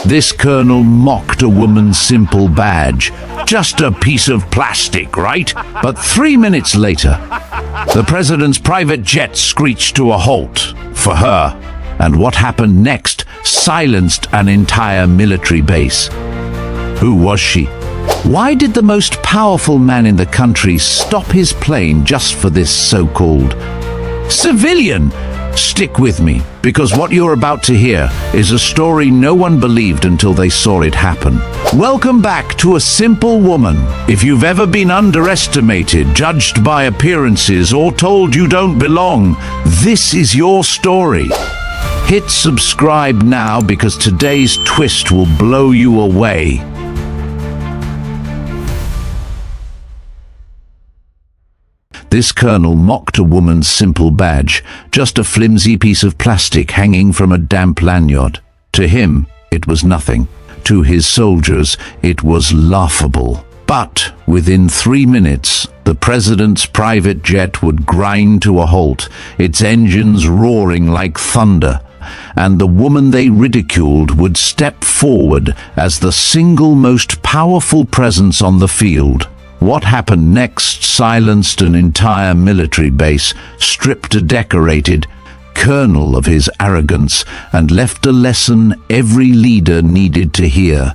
This colonel mocked a woman's simple badge. Just a piece of plastic, right? But 3 minutes later, the president's private jet screeched to a halt for her. And what happened next silenced an entire military base. Who was she? Why did the most powerful man in the country stop his plane just for this so-called civilian? Stick with me, because what you're about to hear is a story no one believed until they saw it happen. Welcome back to A Simple Woman. If you've ever been underestimated, judged by appearances, or told you don't belong, this is your story. Hit subscribe now, because today's twist will blow you away. This colonel mocked a woman's simple badge, just a flimsy piece of plastic hanging from a damp lanyard. To him, it was nothing. To his soldiers, it was laughable. But within 3 minutes, the president's private jet would grind to a halt, its engines roaring like thunder, and the woman they ridiculed would step forward as the single most powerful presence on the field. What happened next silenced an entire military base, stripped a decorated colonel of his arrogance, and left a lesson every leader needed to hear.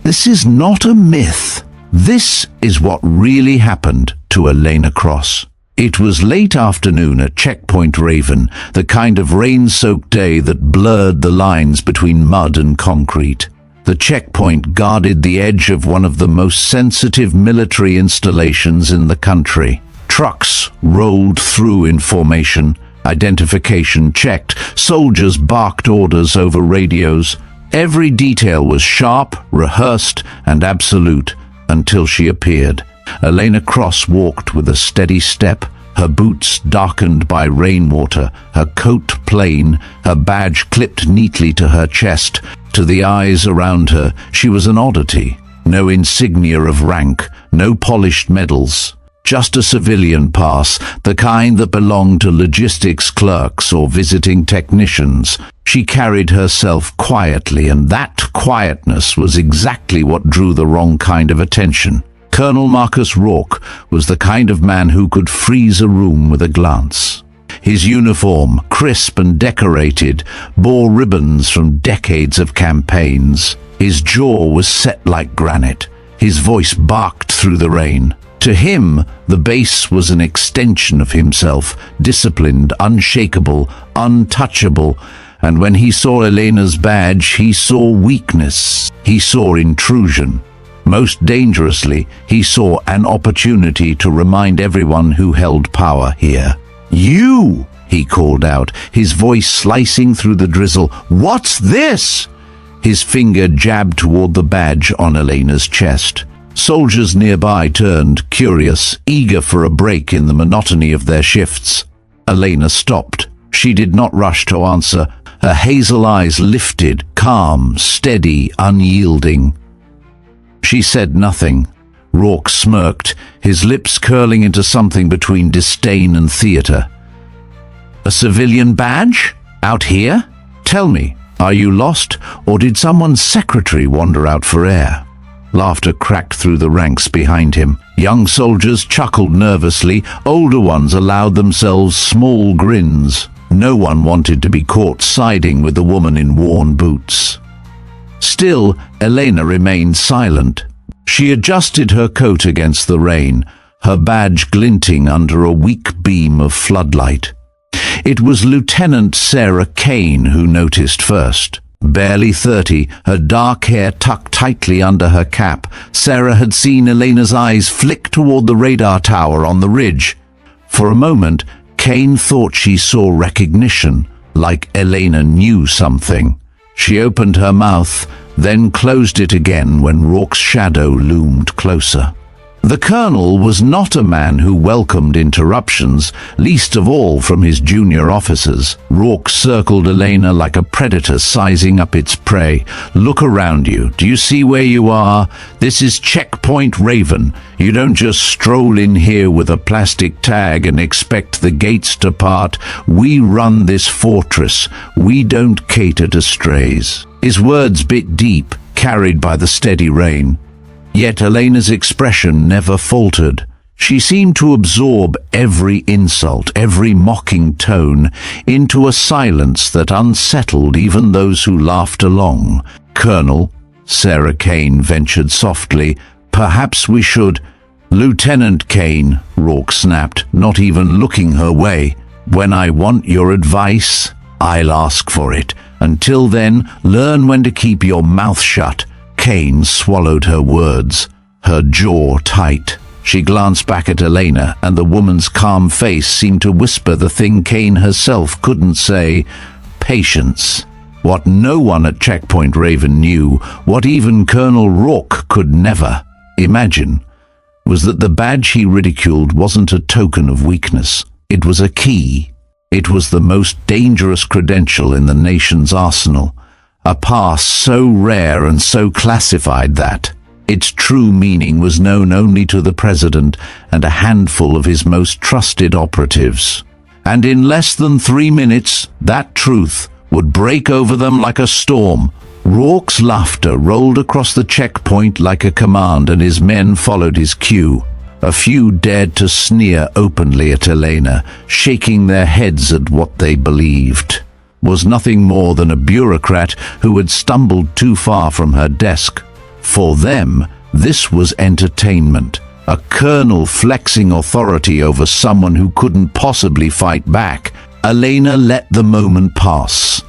This is not a myth. This is what really happened to Elena Cross. It was late afternoon at Checkpoint Raven, the kind of rain-soaked day that blurred the lines between mud and concrete. The checkpoint guarded the edge of one of the most sensitive military installations in the country. Trucks rolled through in formation, identification checked, soldiers barked orders over radios. Every detail was sharp, rehearsed, and absolute until she appeared. Elena Cross walked with a steady step, her boots darkened by rainwater, her coat plain, her badge clipped neatly to her chest. To the eyes around her, she was an oddity. No insignia of rank, no polished medals. Just a civilian pass, the kind that belonged to logistics clerks or visiting technicians. She carried herself quietly, and that quietness was exactly what drew the wrong kind of attention. Colonel Marcus Rourke was the kind of man who could freeze a room with a glance. His uniform, crisp and decorated, bore ribbons from decades of campaigns. His jaw was set like granite. His voice barked through the rain. To him, the base was an extension of himself, disciplined, unshakable, untouchable. And when he saw Elena's badge, he saw weakness. He saw intrusion. Most dangerously, he saw an opportunity to remind everyone who held power here. "You!" he called out, his voice slicing through the drizzle. "What's this?" His finger jabbed toward the badge on Elena's chest. Soldiers nearby turned, curious, eager for a break in the monotony of their shifts. Elena stopped. She did not rush to answer. Her hazel eyes lifted, calm, steady, unyielding. She said nothing. Rourke smirked, his lips curling into something between disdain and theater. "A civilian badge? Out here? Tell me, are you lost, or did someone's secretary wander out for air?" Laughter cracked through the ranks behind him. Young soldiers chuckled nervously, older ones allowed themselves small grins. No one wanted to be caught siding with the woman in worn boots. Still, Elena remained silent. She adjusted her coat against the rain, her badge glinting under a weak beam of floodlight. It was Lieutenant Sarah Kane who noticed first. Barely 30, her dark hair tucked tightly under her cap, Sarah had seen Elena's eyes flick toward the radar tower on the ridge. For a moment, Kane thought she saw recognition, like Elena knew something. She opened her mouth, then closed it again when Rourke's shadow loomed closer. The colonel was not a man who welcomed interruptions, least of all from his junior officers. Rourke circled Elena like a predator sizing up its prey. "Look around you. Do you see where you are? This is Checkpoint Raven. You don't just stroll in here with a plastic tag and expect the gates to part. We run this fortress. We don't cater to strays." His words bit deep, carried by the steady rain. Yet Elena's expression never faltered. She seemed to absorb every insult, every mocking tone, into a silence that unsettled even those who laughed along. "Colonel," Sarah Kane ventured softly, "perhaps we should—" "Lieutenant Kane," Rourke snapped, not even looking her way. "When I want your advice, I'll ask for it. Until then, learn when to keep your mouth shut." Kane swallowed her words, her jaw tight. She glanced back at Elena, and the woman's calm face seemed to whisper the thing Kane herself couldn't say: patience. What no one at Checkpoint Raven knew, what even Colonel Rourke could never imagine, was that the badge he ridiculed wasn't a token of weakness. It was a key. It was the most dangerous credential in the nation's arsenal, a pass so rare and so classified that its true meaning was known only to the president and a handful of his most trusted operatives. And in less than 3 minutes, that truth would break over them like a storm. Rourke's laughter rolled across the checkpoint like a command, and his men followed his cue. A few dared to sneer openly at Elena, shaking their heads at what they believed was nothing more than a bureaucrat who had stumbled too far from her desk. For them, this was entertainment, a colonel flexing authority over someone who couldn't possibly fight back. Elena let the moment pass.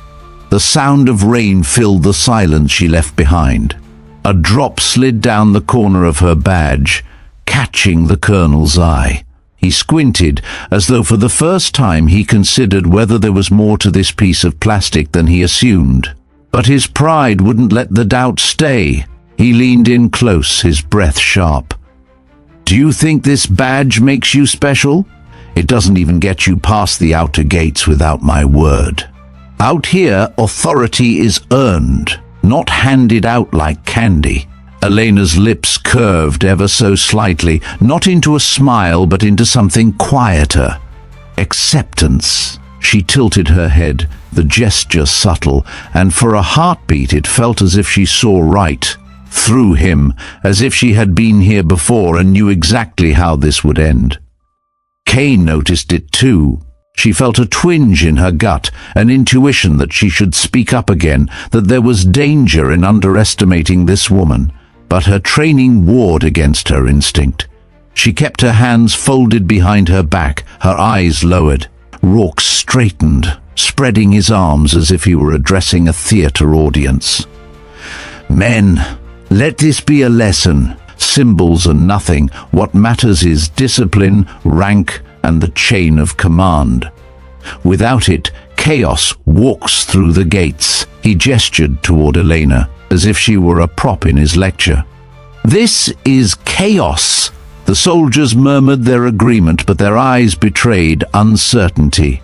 The sound of rain filled the silence she left behind. A drop slid down the corner of her badge, catching the colonel's eye. He squinted, as though for the first time he considered whether there was more to this piece of plastic than he assumed. But his pride wouldn't let the doubt stay. He leaned in close, his breath sharp. "Do you think this badge makes you special? It doesn't even get you past the outer gates without my word. Out here, authority is earned, not handed out like candy." Elena's lips curved ever so slightly, not into a smile but into something quieter. Acceptance. She tilted her head, the gesture subtle, and for a heartbeat it felt as if she saw right through him, as if she had been here before and knew exactly how this would end. Kane noticed it too. She felt a twinge in her gut, an intuition that she should speak up again, that there was danger in underestimating this woman. But her training warred against her instinct. She kept her hands folded behind her back, her eyes lowered. Rourke straightened, spreading his arms as if he were addressing a theater audience. "Men, let this be a lesson. Symbols are nothing. What matters is discipline, rank, and the chain of command. Without it, chaos walks through the gates." He gestured toward Elena, as if she were a prop in his lecture. "This is chaos." The soldiers murmured their agreement, but their eyes betrayed uncertainty.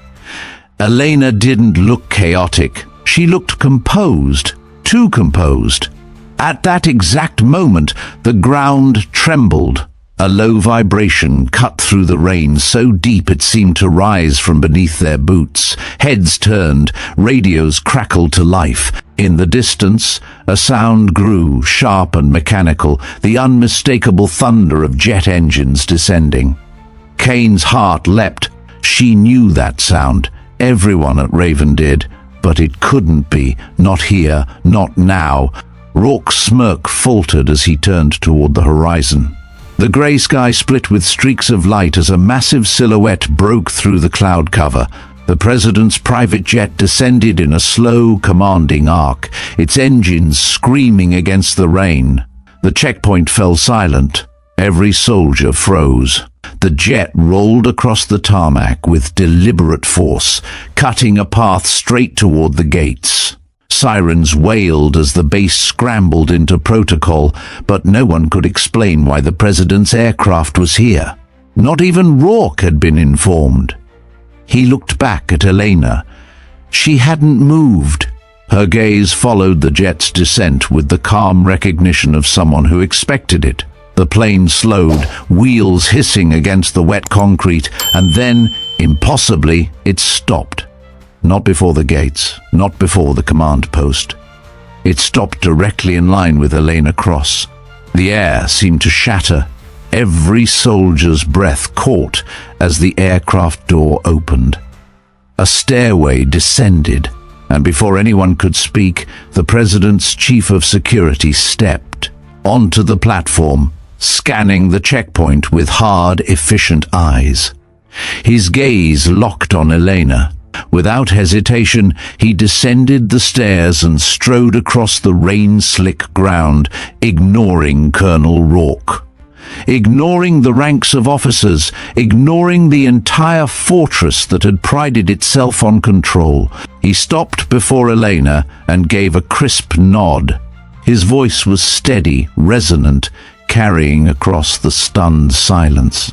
Elena didn't look chaotic. She looked composed, too composed. At that exact moment, the ground trembled. A low vibration cut through the rain so deep it seemed to rise from beneath their boots. Heads turned, radios crackled to life. In the distance, a sound grew, sharp and mechanical, the unmistakable thunder of jet engines descending. Kane's heart leapt. She knew that sound. Everyone at Raven did. But it couldn't be. Not here, not now. Rourke's smirk faltered as he turned toward the horizon. The grey sky split with streaks of light as a massive silhouette broke through the cloud cover. The president's private jet descended in a slow, commanding arc, its engines screaming against the rain. The checkpoint fell silent. Every soldier froze. The jet rolled across the tarmac with deliberate force, cutting a path straight toward the gates. Sirens wailed as the base scrambled into protocol, but no one could explain why the president's aircraft was here. Not even Rourke had been informed. He looked back at Elena. She hadn't moved. Her gaze followed the jet's descent with the calm recognition of someone who expected it. The plane slowed, wheels hissing against the wet concrete, and then, impossibly, it stopped. Not before the gates, not before the command post. It stopped directly in line with Elena Cross. The air seemed to shatter. Every soldier's breath caught as the aircraft door opened. A stairway descended, and before anyone could speak, the president's chief of security stepped onto the platform, scanning the checkpoint with hard, efficient eyes. His gaze locked on Elena. Without hesitation, he descended the stairs and strode across the rain-slick ground, ignoring Colonel Rourke. Ignoring the ranks of officers, ignoring the entire fortress that had prided itself on control. He stopped before Elena and gave a crisp nod. His voice was steady, resonant, carrying across the stunned silence.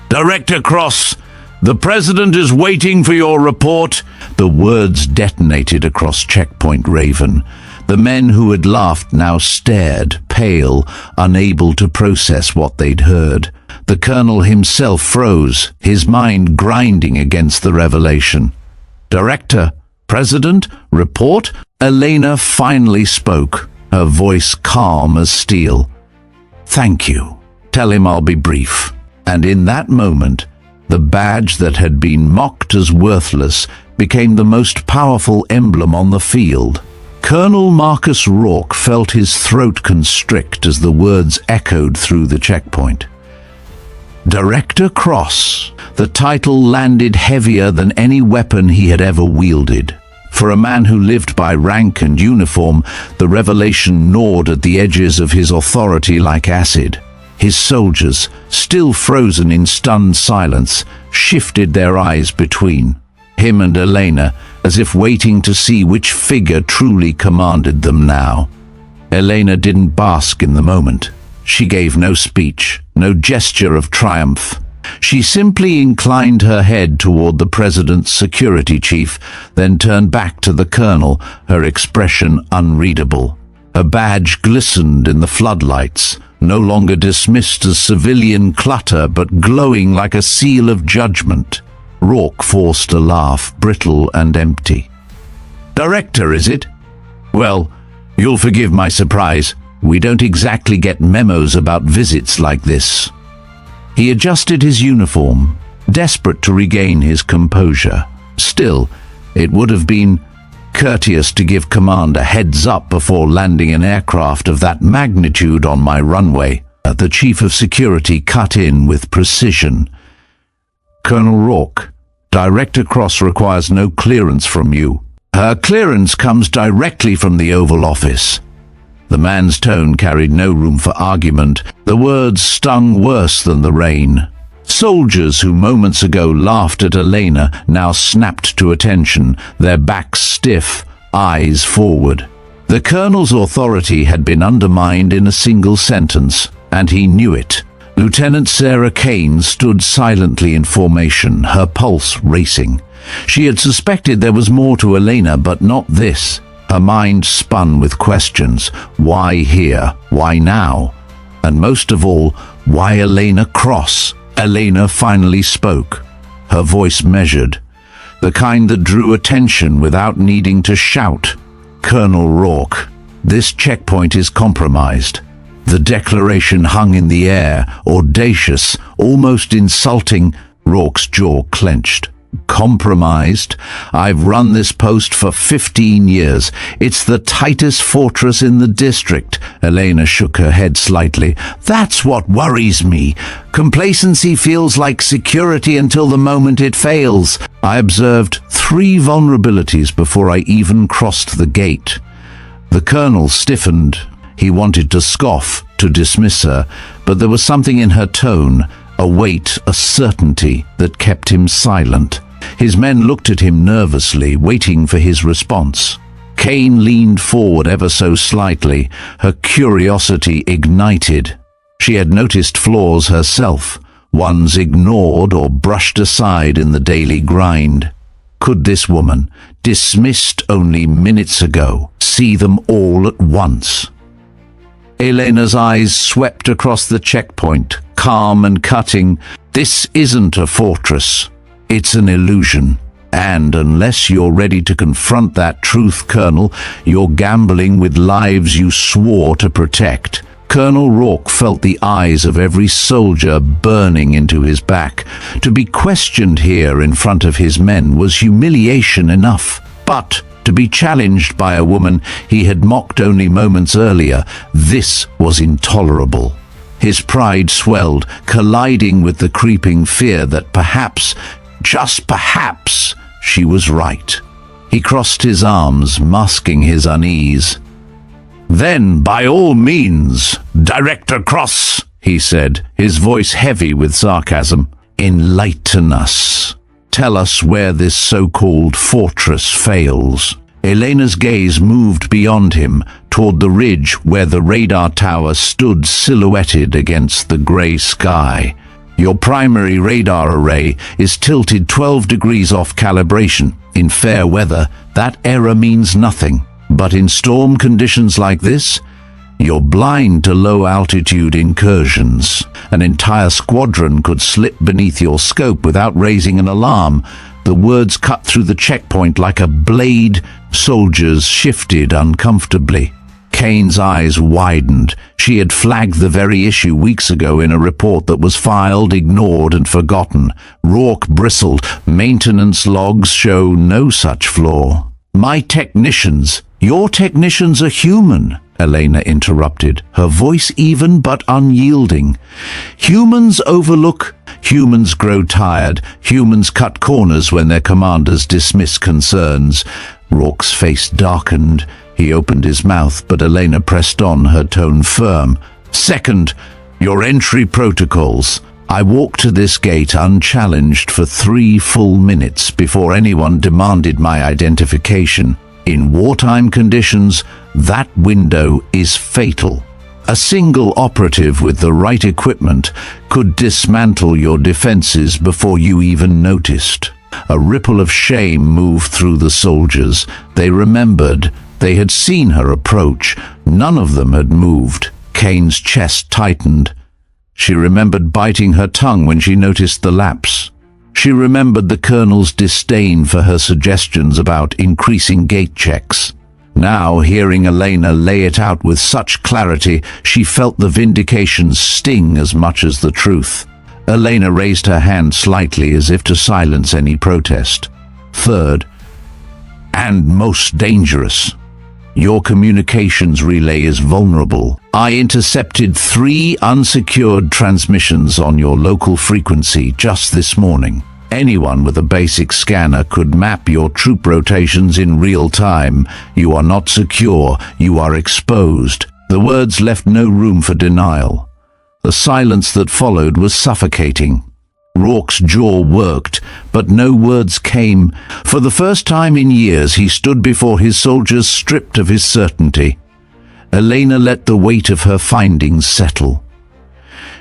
"Director Cross, the President is waiting for your report." The words detonated across Checkpoint Raven. The men who had laughed now stared, pale, unable to process what they'd heard. The colonel himself froze, his mind grinding against the revelation. "Director, President, report?" Elena finally spoke, her voice calm as steel. "Thank you. Tell him I'll be brief." And in that moment, the badge that had been mocked as worthless became the most powerful emblem on the field. Colonel Marcus Rourke felt his throat constrict as the words echoed through the checkpoint. Director Cross. The title landed heavier than any weapon he had ever wielded. For a man who lived by rank and uniform, the revelation gnawed at the edges of his authority like acid. His soldiers, still frozen in stunned silence, shifted their eyes between him and Elena, as if waiting to see which figure truly commanded them now. Elena didn't bask in the moment. She gave no speech, no gesture of triumph. She simply inclined her head toward the president's security chief, then turned back to the colonel, her expression unreadable. Her badge glistened in the floodlights, no longer dismissed as civilian clutter but glowing like a seal of judgment. Rourke forced a laugh, brittle and empty. "Director, is it? Well, you'll forgive my surprise. We don't exactly get memos about visits like this." He adjusted his uniform, desperate to regain his composure. Still, it would have been courteous to give command a heads up before landing an aircraft of that magnitude on my runway. The chief of security cut in with precision. "Colonel Rourke, Director Cross requires no clearance from you. Her clearance comes directly from the Oval Office." The man's tone carried no room for argument. The words stung worse than the rain. Soldiers who moments ago laughed at Elena now snapped to attention, their backs stiff, eyes forward. The colonel's authority had been undermined in a single sentence, and he knew it. Lieutenant Sarah Kane stood silently in formation, her pulse racing. She had suspected there was more to Elena, but not this. Her mind spun with questions. Why here? Why now? And most of all, why Elena Cross? Elena finally spoke, her voice measured, the kind that drew attention without needing to shout. "Colonel Rourke, this checkpoint is compromised." The declaration hung in the air, audacious, almost insulting. Rourke's jaw clenched. "Compromised? I've run this post for 15 years. It's the tightest fortress in the district." Elena shook her head slightly. "That's what worries me. Complacency feels like security until the moment it fails. I observed 3 vulnerabilities before I even crossed the gate." The colonel stiffened. He wanted to scoff, to dismiss her, but there was something in her tone, a weight, a certainty that kept him silent. His men looked at him nervously, waiting for his response. Kane leaned forward ever so slightly, her curiosity ignited. She had noticed flaws herself, ones ignored or brushed aside in the daily grind. Could this woman, dismissed only minutes ago, see them all at once? Elena's eyes swept across the checkpoint, calm and cutting. "This isn't a fortress. It's an illusion. And unless you're ready to confront that truth, Colonel, you're gambling with lives you swore to protect. Colonel Rourke felt the eyes of every soldier burning into his back. To be questioned here in front of his men was humiliation enough. But to be challenged by a woman he had mocked only moments earlier, this was intolerable. His pride swelled, colliding with the creeping fear that perhaps, just perhaps, she was right. He crossed his arms, masking his unease. "Then, by all means, Director Cross," he said, his voice heavy with sarcasm, "enlighten us. Tell us where this so-called fortress fails." Elena's gaze moved beyond him, toward the ridge where the radar tower stood silhouetted against the grey sky. "Your primary radar array is tilted 12 degrees off calibration. In fair weather, that error means nothing. But in storm conditions like this, you're blind to low-altitude incursions. An entire squadron could slip beneath your scope without raising an alarm." The words cut through the checkpoint like a blade. Soldiers shifted uncomfortably. Kane's eyes widened. She had flagged the very issue weeks ago in a report that was filed, ignored, and forgotten. Rourke bristled. "Maintenance logs show no such flaw." "My technicians. Your technicians are human," Elena interrupted, her voice even but unyielding. "Humans overlook, humans grow tired, humans cut corners when their commanders dismiss concerns." Rourke's face darkened. He opened his mouth, but Elena pressed on, her tone firm. "Second, your entry protocols. I walked to this gate unchallenged for 3 full minutes before anyone demanded my identification. In wartime conditions, that window is fatal. A single operative with the right equipment could dismantle your defenses before you even noticed." A ripple of shame moved through the soldiers. They remembered. They had seen her approach. None of them had moved. Kane's chest tightened. She remembered biting her tongue when she noticed the lapse. She remembered the colonel's disdain for her suggestions about increasing gate checks. Now, hearing Elena lay it out with such clarity, she felt the vindication sting as much as the truth. Elena raised her hand slightly as if to silence any protest. "Third, and most dangerous. Your communications relay is vulnerable. I intercepted 3 unsecured transmissions on your local frequency just this morning. Anyone with a basic scanner could map your troop rotations in real time. You are not secure. You are exposed." The words left no room for denial. The silence that followed was suffocating. Rourke's jaw worked, but no words came. For the first time in years, he stood before his soldiers stripped of his certainty. Elena let the weight of her findings settle.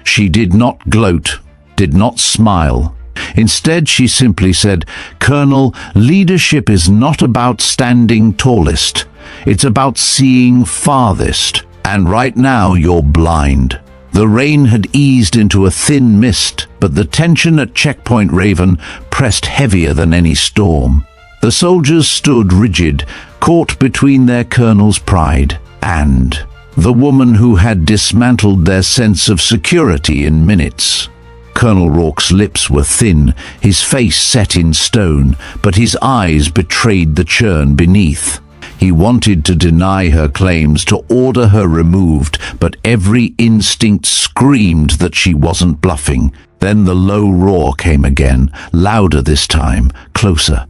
She did not gloat, did not smile. Instead, she simply said, "Colonel, leadership is not about standing tallest. It's about seeing farthest. And right now, you're blind." The rain had eased into a thin mist, but the tension at Checkpoint Raven pressed heavier than any storm. The soldiers stood rigid, caught between their colonel's pride and the woman who had dismantled their sense of security in minutes. Colonel Rourke's lips were thin, his face set in stone, but his eyes betrayed the churn beneath. He wanted to deny her claims, to order her removed, but every instinct screamed that she wasn't bluffing. Then the low roar came again, louder this time, closer.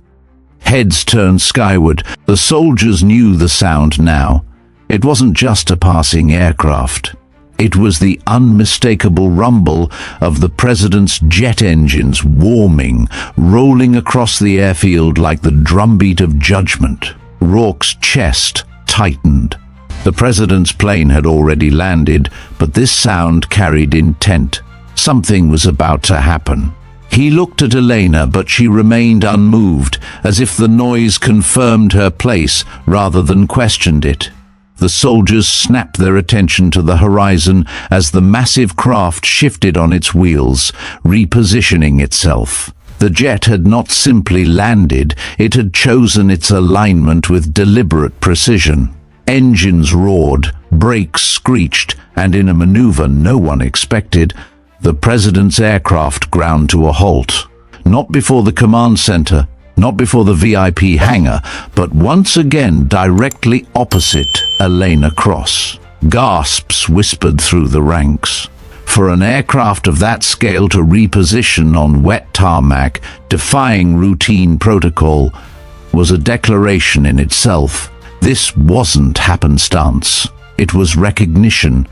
Heads turned skyward. The soldiers knew the sound now. It wasn't just a passing aircraft. It was the unmistakable rumble of the president's jet engines warming, rolling across the airfield like the drumbeat of judgment. Rourke's chest tightened. The president's plane had already landed, but this sound carried intent. Something was about to happen. He looked at Elena, but she remained unmoved, as if the noise confirmed her place rather than questioned it. The soldiers snapped their attention to the horizon as the massive craft shifted on its wheels, repositioning itself. The jet had not simply landed, it had chosen its alignment with deliberate precision. Engines roared, brakes screeched, and in a maneuver no one expected, the president's aircraft ground to a halt. Not before the command center, not before the VIP hangar, but once again directly opposite Elena Cross. Gasps whispered through the ranks. For an aircraft of that scale to reposition on wet tarmac, defying routine protocol, was a declaration in itself. This wasn't happenstance. It was recognition.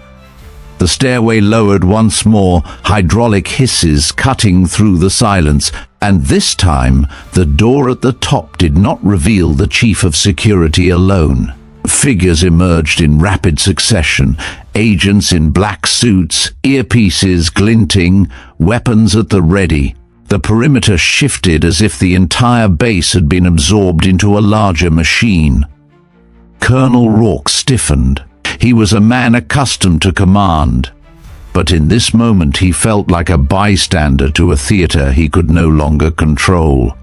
The stairway lowered once more, hydraulic hisses cutting through the silence, and this time the door at the top did not reveal the chief of security alone. Figures emerged in rapid succession, agents in black suits, earpieces glinting, weapons at the ready. The perimeter shifted as if the entire base had been absorbed into a larger machine. Colonel Rourke stiffened. He was a man accustomed to command, but in this moment he felt like a bystander to a theater he could no longer control.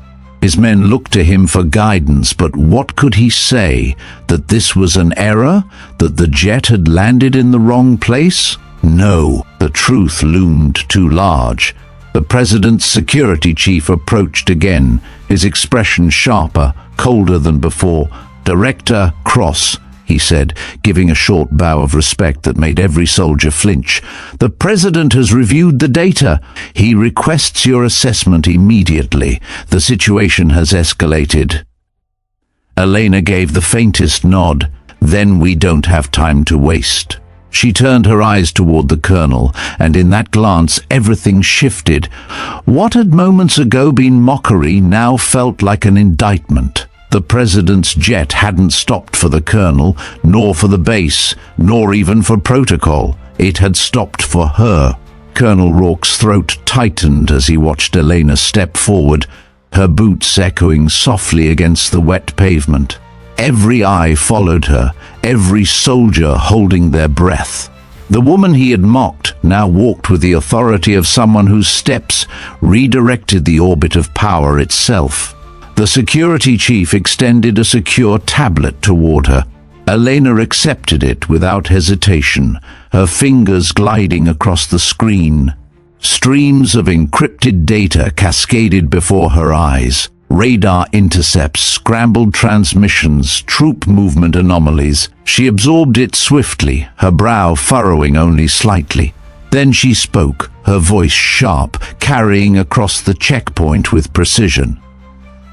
His men looked to him for guidance, but what could he say? That this was an error? That the jet had landed in the wrong place? No, the truth loomed too large. The president's security chief approached again, his expression sharper, colder than before. "Director Cross," he said, giving a short bow of respect that made every soldier flinch. "The president has reviewed the data. He requests your assessment immediately. The situation has escalated." Elena gave the faintest nod. "Then we don't have time to waste." She turned her eyes toward the colonel, and in that glance everything shifted. What had moments ago been mockery now felt like an indictment. The president's jet hadn't stopped for the colonel, nor for the base, nor even for protocol. It had stopped for her. Colonel Rourke's throat tightened as he watched Elena step forward, her boots echoing softly against the wet pavement. Every eye followed her, every soldier holding their breath. The woman he had mocked now walked with the authority of someone whose steps redirected the orbit of power itself. The security chief extended a secure tablet toward her. Elena accepted it without hesitation, her fingers gliding across the screen. Streams of encrypted data cascaded before her eyes. Radar intercepts, scrambled transmissions, troop movement anomalies. She absorbed it swiftly, her brow furrowing only slightly. Then she spoke, her voice sharp, carrying across the checkpoint with precision.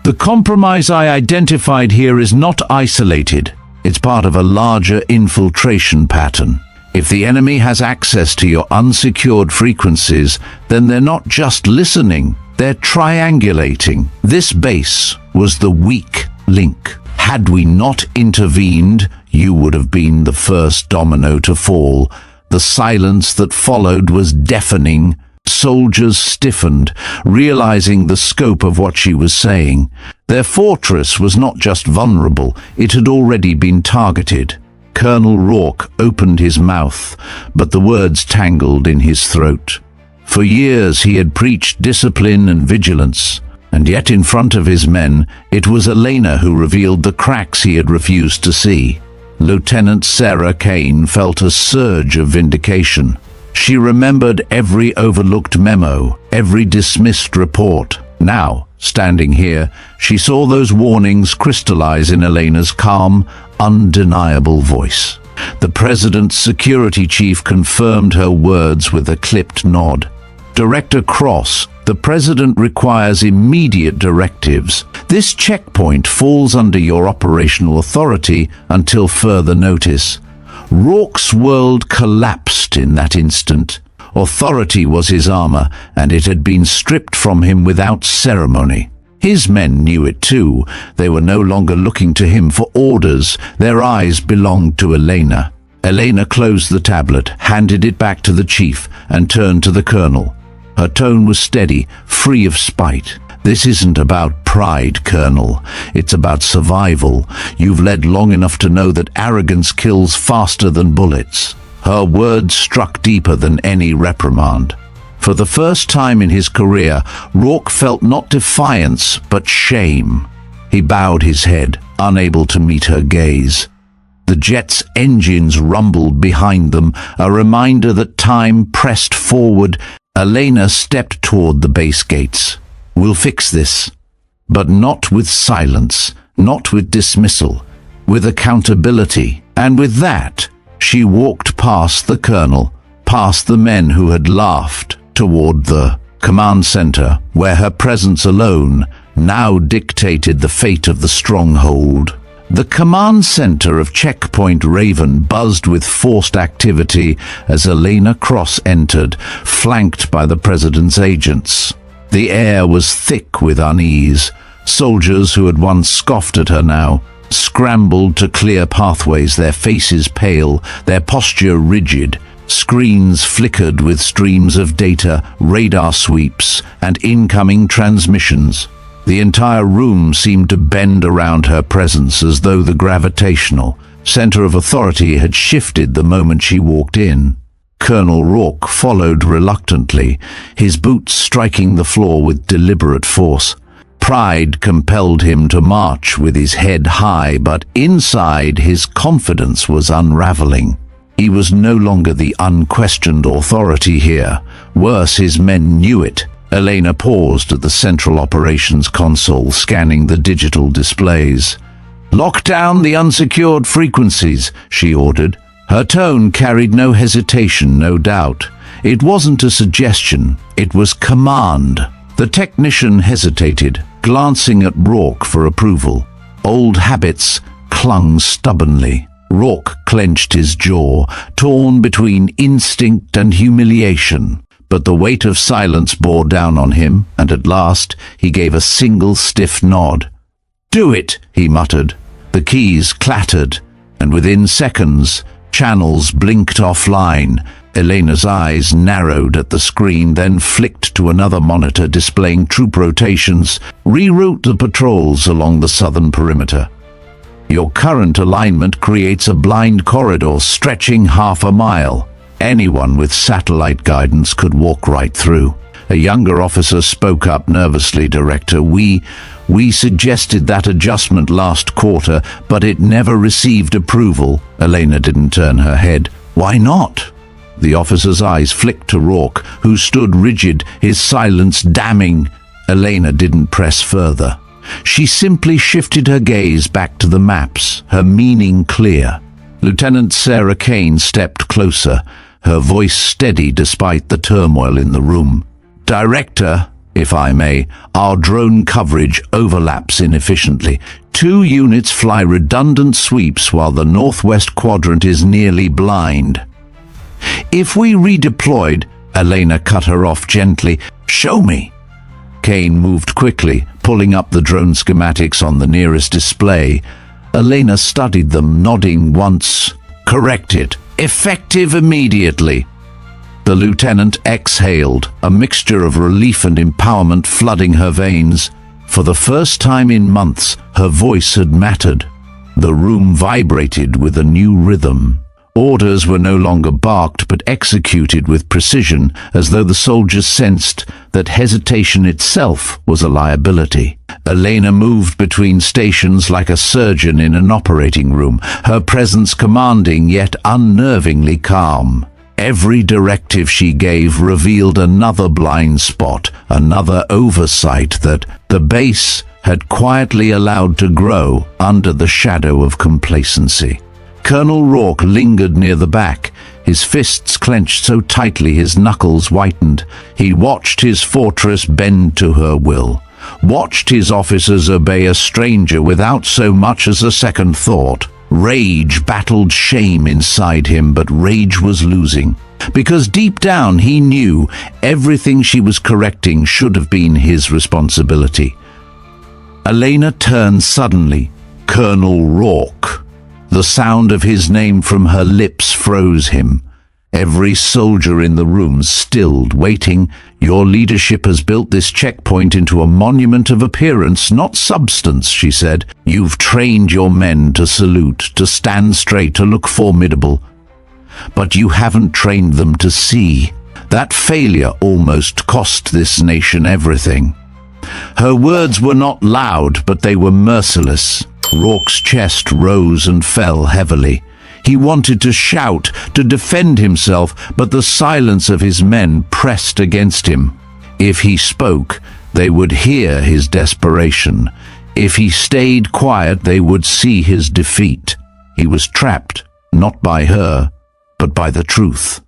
"The compromise I identified here is not isolated. It's part of a larger infiltration pattern. If the enemy has access to your unsecured frequencies, then they're not just listening, they're triangulating. This base was the weak link. Had we not intervened, you would have been the first domino to fall." The silence that followed was deafening. Soldiers stiffened, realizing the scope of what she was saying. Their fortress was not just vulnerable, it had already been targeted. Colonel Rourke opened his mouth, but the words tangled in his throat. For years he had preached discipline and vigilance, and yet in front of his men, it was Elena who revealed the cracks he had refused to see. Lieutenant Sarah Kane felt a surge of vindication. She remembered every overlooked memo, every dismissed report. Now, standing here, she saw those warnings crystallize in Elena's calm, undeniable voice. The president's security chief confirmed her words with a clipped nod. "Director Cross, the president requires immediate directives. This checkpoint falls under your operational authority until further notice." Rourke's world collapsed in that instant. Authority was his armor, and it had been stripped from him without ceremony. His men knew it too. They were no longer looking to him for orders. Their eyes belonged to Elena. Elena closed the tablet, handed it back to the chief, and turned to the colonel. Her tone was steady, free of spite. "This isn't about pride, Colonel. It's about survival. You've led long enough to know that arrogance kills faster than bullets." Her words struck deeper than any reprimand. For the first time in his career, Rourke felt not defiance, but shame. He bowed his head, unable to meet her gaze. The jet's engines rumbled behind them, a reminder that time pressed forward. Elena stepped toward the base gates. "We'll fix this." But not with silence, not with dismissal, with accountability. And with that, she walked past the colonel, past the men who had laughed, toward the command center, where her presence alone now dictated the fate of the stronghold. The command center of Checkpoint Raven buzzed with forced activity as Elena Cross entered, flanked by the president's agents. The air was thick with unease. Soldiers who had once scoffed at her now scrambled to clear pathways, their faces pale, their posture rigid. Screens flickered with streams of data, radar sweeps, and incoming transmissions. The entire room seemed to bend around her presence as though the gravitational center of authority had shifted the moment she walked in. Colonel Rourke followed reluctantly, his boots striking the floor with deliberate force. Pride compelled him to march with his head high, but inside his confidence was unraveling. He was no longer the unquestioned authority here. Worse, his men knew it. Elena paused at the central operations console, scanning the digital displays. "Lock down the unsecured frequencies," she ordered. Her tone carried no hesitation, no doubt. It wasn't a suggestion, it was command. The technician hesitated, glancing at Rourke for approval. Old habits clung stubbornly. Rourke clenched his jaw, torn between instinct and humiliation. But the weight of silence bore down on him, and at last he gave a single stiff nod. "Do it," he muttered. The keys clattered, and within seconds, channels blinked offline. Elena's eyes narrowed at the screen, then flicked to another monitor displaying troop rotations. "Reroute the patrols along the southern perimeter. Your current alignment creates a blind corridor stretching half a mile. Anyone with satellite guidance could walk right through." A younger officer spoke up nervously. "Director, we suggested that adjustment last quarter, but it never received approval." Elena didn't turn her head. "Why not?" The officer's eyes flicked to Rourke, who stood rigid, his silence damning. Elena didn't press further. She simply shifted her gaze back to the maps, her meaning clear. Lieutenant Sarah Kane stepped closer, her voice steady despite the turmoil in the room. "Director, if I may, our drone coverage overlaps inefficiently. 2 units fly redundant sweeps while the northwest quadrant is nearly blind. If we redeployed—" Elena cut her off gently. "Show me." Kane moved quickly, pulling up the drone schematics on the nearest display. Elena studied them, nodding once. "Corrected. Effective immediately." The lieutenant exhaled, a mixture of relief and empowerment flooding her veins. For the first time in months, her voice had mattered. The room vibrated with a new rhythm. Orders were no longer barked but executed with precision, as though the soldiers sensed that hesitation itself was a liability. Elena moved between stations like a surgeon in an operating room, her presence commanding yet unnervingly calm. Every directive she gave revealed another blind spot, another oversight that the base had quietly allowed to grow under the shadow of complacency. Colonel Rourke lingered near the back, his fists clenched so tightly his knuckles whitened. He watched his fortress bend to her will, watched his officers obey a stranger without so much as a second thought. Rage battled shame inside him, but rage was losing, because deep down he knew everything she was correcting should have been his responsibility. Elena turned suddenly. Colonel Rourke. The sound of his name from her lips froze him. Every soldier in the room stilled, waiting. "Your leadership has built this checkpoint into a monument of appearance, not substance," she said. "You've trained your men to salute, to stand straight, to look formidable. But you haven't trained them to see. That failure almost cost this nation everything. Her words were not loud, but they were merciless. Rourke's chest rose and fell heavily. He wanted to shout, to defend himself, but the silence of his men pressed against him. If he spoke, they would hear his desperation. If he stayed quiet, they would see his defeat. He was trapped, not by her, but by the truth.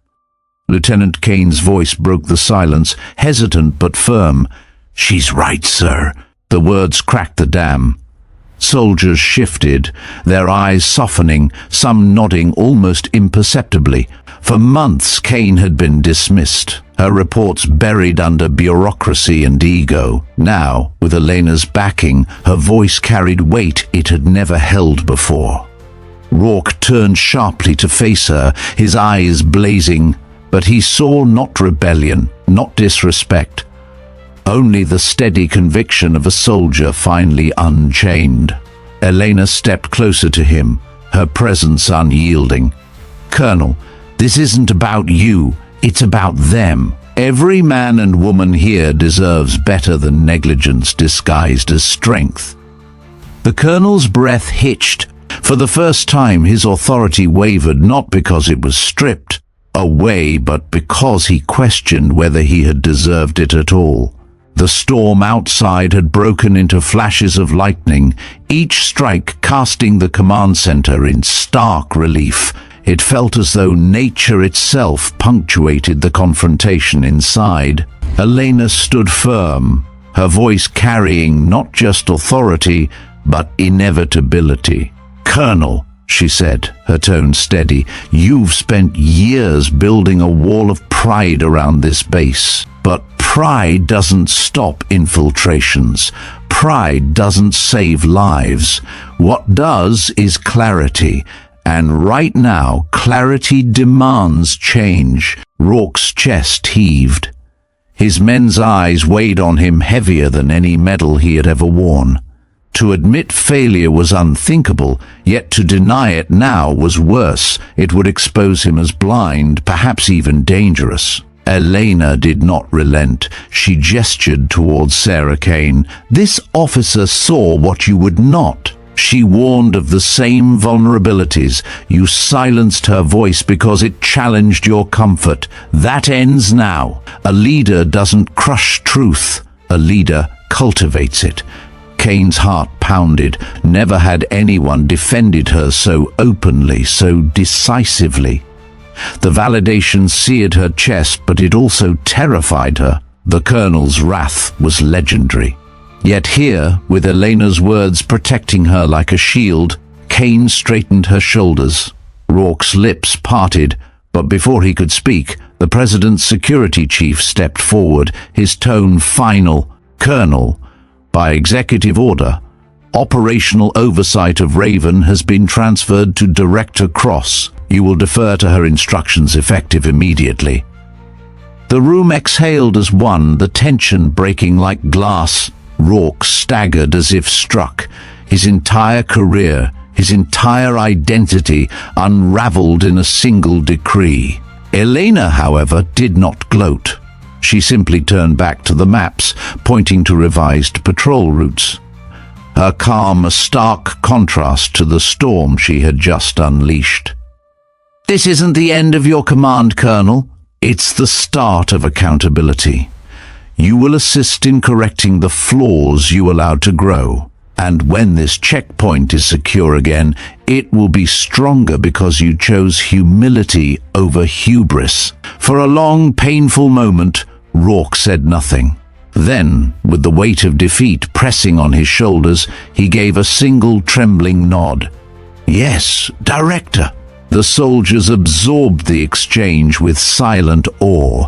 Lieutenant Kane's voice broke the silence, hesitant but firm. "She's right, sir." The words cracked the dam. Soldiers shifted, their eyes softening, some nodding almost imperceptibly. For months Kane had been dismissed, her reports buried under bureaucracy and ego. Now, with Elena's backing, her voice carried weight it had never held before. Rourke turned sharply to face her, his eyes blazing, but he saw not rebellion, not disrespect, only the steady conviction of a soldier finally unchained. Elena stepped closer to him, her presence unyielding. "Colonel, this isn't about you, it's about them. Every man and woman here deserves better than negligence disguised as strength." The colonel's breath hitched. For the first time his authority wavered, not because it was stripped away, but because he questioned whether he had deserved it at all. The storm outside had broken into flashes of lightning, each strike casting the command center in stark relief. It felt as though nature itself punctuated the confrontation inside. Elena stood firm, her voice carrying not just authority, but inevitability. "Colonel," she said, her tone steady, "you've spent years building a wall of pride around this base. But pride doesn't stop infiltrations. Pride doesn't save lives. What does is clarity. And right now, clarity demands change." Rourke's chest heaved. His men's eyes weighed on him heavier than any medal he had ever worn. To admit failure was unthinkable, yet to deny it now was worse. It would expose him as blind, perhaps even dangerous. Elena did not relent. She gestured towards Sarah Kane. "This officer saw what you would not." She warned of the same vulnerabilities. You silenced her voice because it challenged your comfort. That ends now. A leader doesn't crush truth. A leader cultivates it. Kane's heart pounded. Never had anyone defended her so openly, so decisively. The validation seared her chest, but it also terrified her. The colonel's wrath was legendary. Yet here, with Elena's words protecting her like a shield, Kane straightened her shoulders. Rourke's lips parted, but before he could speak, the president's security chief stepped forward, his tone final. "Colonel, by executive order, operational oversight of Raven has been transferred to Director Cross. You will defer to her instructions effective immediately." The room exhaled as one, the tension breaking like glass. Rourke staggered as if struck. His entire career, his entire identity unraveled in a single decree. Elena, however, did not gloat. She simply turned back to the maps, pointing to revised patrol routes. Her calm a stark contrast to the storm she had just unleashed. "This isn't the end of your command, Colonel. It's the start of accountability. You will assist in correcting the flaws you allowed to grow. And when this checkpoint is secure again, it will be stronger because you chose humility over hubris." For a long, painful moment, Rourke said nothing. Then, with the weight of defeat pressing on his shoulders, he gave a single trembling nod. "Yes, Director." The soldiers absorbed the exchange with silent awe.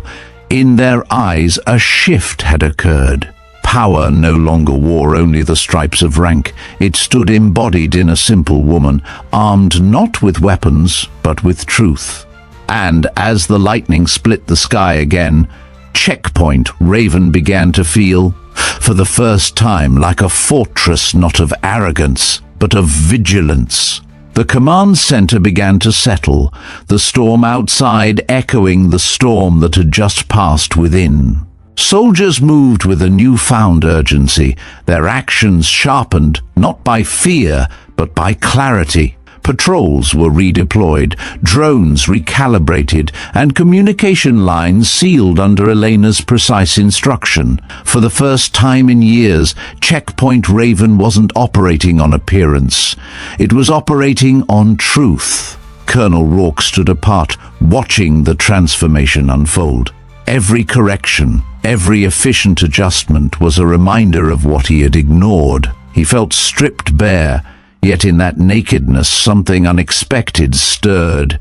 In their eyes, a shift had occurred. Power no longer wore only the stripes of rank. It stood embodied in a simple woman, armed not with weapons, but with truth. And as the lightning split the sky again, checkpoint Raven began to feel, for the first time, like a fortress not of arrogance, but of vigilance. The command center began to settle, the storm outside echoing the storm that had just passed within. Soldiers moved with a newfound urgency, their actions sharpened not by fear but by clarity. Patrols were redeployed, drones recalibrated, and communication lines sealed under Elena's precise instruction. For the first time in years, Checkpoint Raven wasn't operating on appearance. It was operating on truth. Colonel Rourke stood apart, watching the transformation unfold. Every correction, every efficient adjustment was a reminder of what he had ignored. He felt stripped bare, yet in that nakedness something unexpected stirred.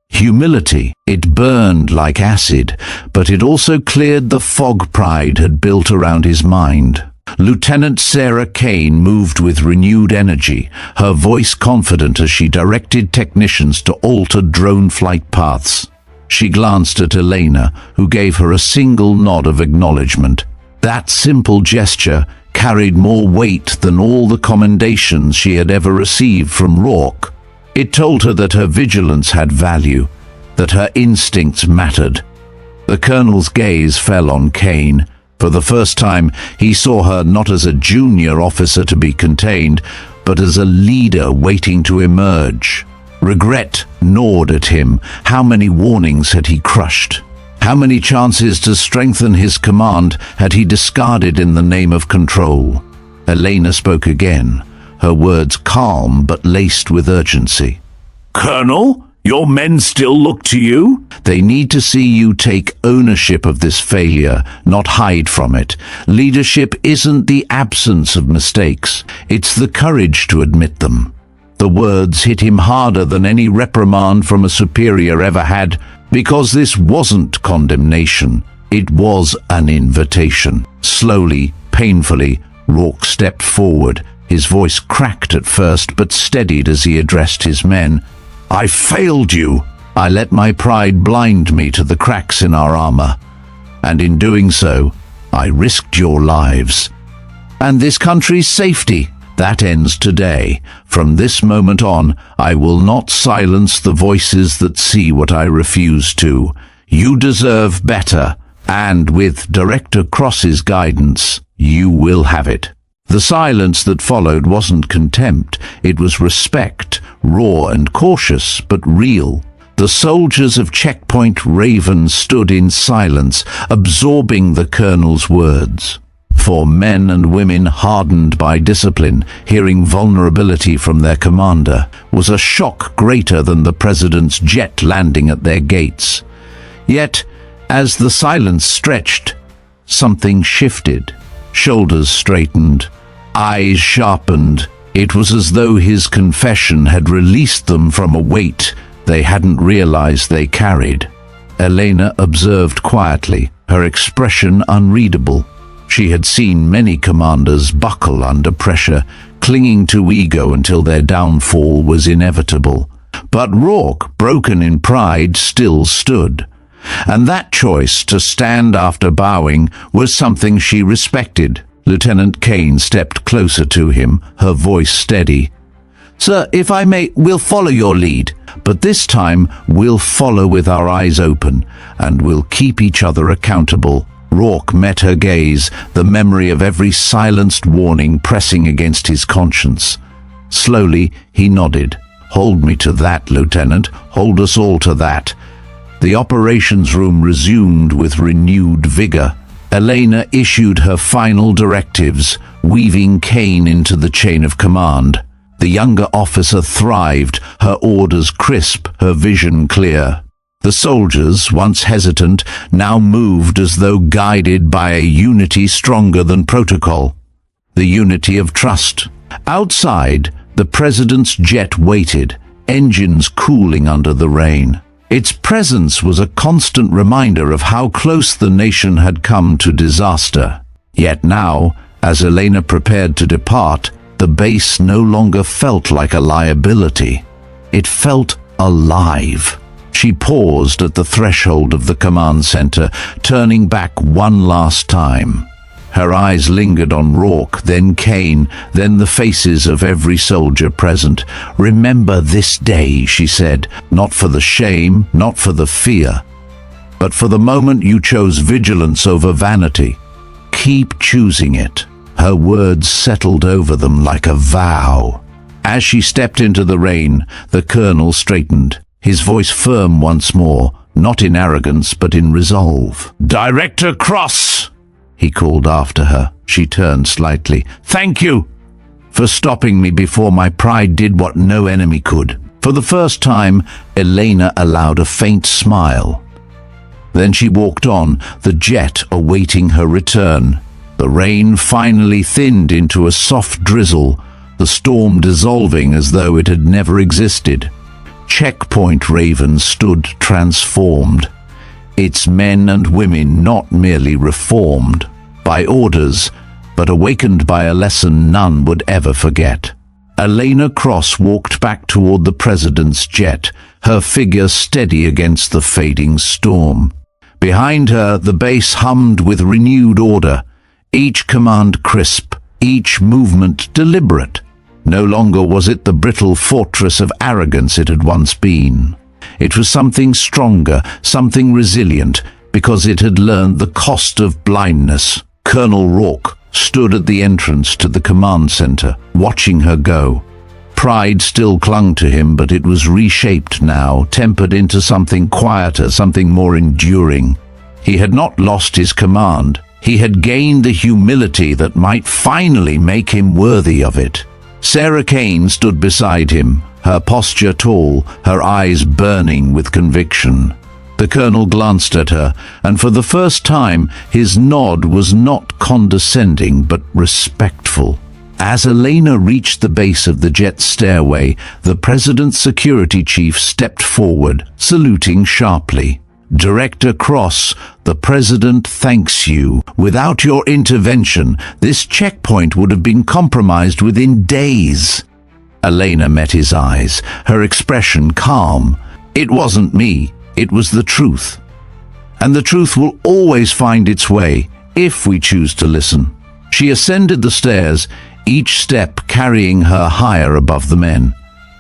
Humility. It burned like acid, but it also cleared the fog pride had built around his mind. Lieutenant Sarah Kane moved with renewed energy, her voice confident as she directed technicians to alter drone flight paths. She glanced at Elena, who gave her a single nod of acknowledgement. That simple gesture carried more weight than all the commendations she had ever received from Rourke. It told her that her vigilance had value, that her instincts mattered. The colonel's gaze fell on Kane. For the first time, he saw her not as a junior officer to be contained, but as a leader waiting to emerge. Regret gnawed at him. How many warnings had he crushed? How many chances to strengthen his command had he discarded in the name of control? Elena spoke again, her words calm but laced with urgency. "Colonel, your men still look to you? They need to see you take ownership of this failure, not hide from it. Leadership isn't the absence of mistakes, it's the courage to admit them." The words hit him harder than any reprimand from a superior ever had, because this wasn't condemnation, it was an invitation. Slowly, painfully, Rourke stepped forward. His voice cracked at first, but steadied as he addressed his men. "I failed you. I let my pride blind me to the cracks in our armor. And in doing so, I risked your lives. And this country's safety. That ends today. From this moment on, I will not silence the voices that see what I refuse to. You deserve better, and with Director Cross's guidance, you will have it." The silence that followed wasn't contempt, it was respect, raw and cautious, but real. The soldiers of Checkpoint Raven stood in silence, absorbing the colonel's words. For men and women hardened by discipline, hearing vulnerability from their commander was a shock greater than the president's jet landing at their gates. Yet, as the silence stretched, something shifted. Shoulders straightened, eyes sharpened. It was as though his confession had released them from a weight they hadn't realized they carried. Elena observed quietly, her expression unreadable. She had seen many commanders buckle under pressure, clinging to ego until their downfall was inevitable. But Rourke, broken in pride, still stood. And that choice to stand after bowing was something she respected. Lieutenant Kane stepped closer to him, her voice steady. "Sir, if I may, we'll follow your lead. But this time, we'll follow with our eyes open, and we'll keep each other accountable." Rourke met her gaze, the memory of every silenced warning pressing against his conscience. Slowly, he nodded. "Hold me to that, Lieutenant. Hold us all to that." The operations room resumed with renewed vigor. Elena issued her final directives, weaving Kane into the chain of command. The younger officer thrived, her orders crisp, her vision clear. The soldiers, once hesitant, now moved as though guided by a unity stronger than protocol. The unity of trust. Outside, the president's jet waited, engines cooling under the rain. Its presence was a constant reminder of how close the nation had come to disaster. Yet now, as Elena prepared to depart, the base no longer felt like a liability. It felt alive. She paused at the threshold of the command center, turning back one last time. Her eyes lingered on Rourke, then Kane, then the faces of every soldier present. "Remember this day," she said, "not for the shame, not for the fear, but for the moment you chose vigilance over vanity. Keep choosing it." Her words settled over them like a vow. As she stepped into the rain, the colonel straightened, his voice firm once more, not in arrogance but in resolve. "Director Cross!" he called after her. She turned slightly. "Thank you for stopping me before my pride did what no enemy could." For the first time, Elena allowed a faint smile. Then she walked on, the jet awaiting her return. The rain finally thinned into a soft drizzle, the storm dissolving as though it had never existed. Checkpoint Raven stood transformed, its men and women not merely reformed by orders, but awakened by a lesson none would ever forget. Elena Cross walked back toward the president's jet, her figure steady against the fading storm. Behind her, the base hummed with renewed order, each command crisp, each movement deliberate. No longer was it the brittle fortress of arrogance it had once been. It was something stronger, something resilient, because it had learned the cost of blindness. Colonel Rourke stood at the entrance to the command center, watching her go. Pride still clung to him, but it was reshaped now, tempered into something quieter, something more enduring. He had not lost his command. He had gained the humility that might finally make him worthy of it. Sarah Kane stood beside him, her posture tall, her eyes burning with conviction. The colonel glanced at her, and for the first time his nod was not condescending but respectful. As Elena reached the base of the jet stairway, the president's security chief stepped forward, saluting sharply. "Director Cross, the president thanks you. Without your intervention, this checkpoint would have been compromised within days." Elena met his eyes, her expression calm. "It wasn't me, it was the truth. And the truth will always find its way, if we choose to listen." She ascended the stairs, each step carrying her higher above the men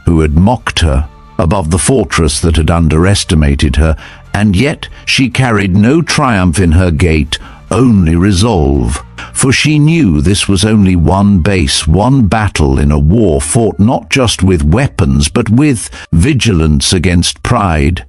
who had mocked her, above the fortress that had underestimated her, and yet she carried no triumph in her gait, only resolve. For she knew this was only one base, one battle in a war fought not just with weapons, but with vigilance against pride,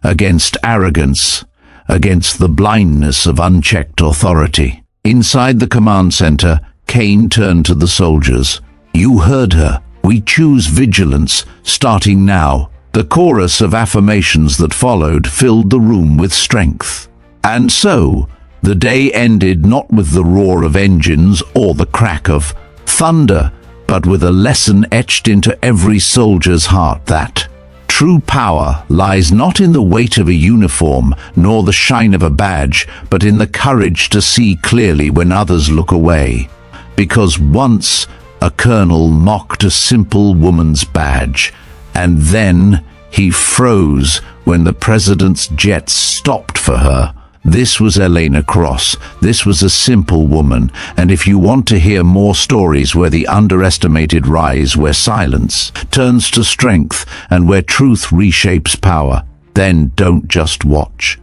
against arrogance, against the blindness of unchecked authority. Inside the command center, Kane turned to the soldiers. "You heard her. We choose vigilance, starting now." The chorus of affirmations that followed filled the room with strength. And so, the day ended not with the roar of engines or the crack of thunder, but with a lesson etched into every soldier's heart that true power lies not in the weight of a uniform nor the shine of a badge, but in the courage to see clearly when others look away. Because once a colonel mocked a simple woman's badge, and then he froze when the president's jet stopped for her. This was Elena Cross. This was a simple woman. And if you want to hear more stories where the underestimated rise, where silence turns to strength, and where truth reshapes power, then don't just watch.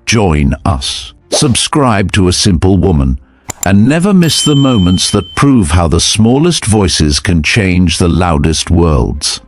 Join us. Subscribe to A Simple Woman, and never miss the moments that prove how the smallest voices can change the loudest worlds.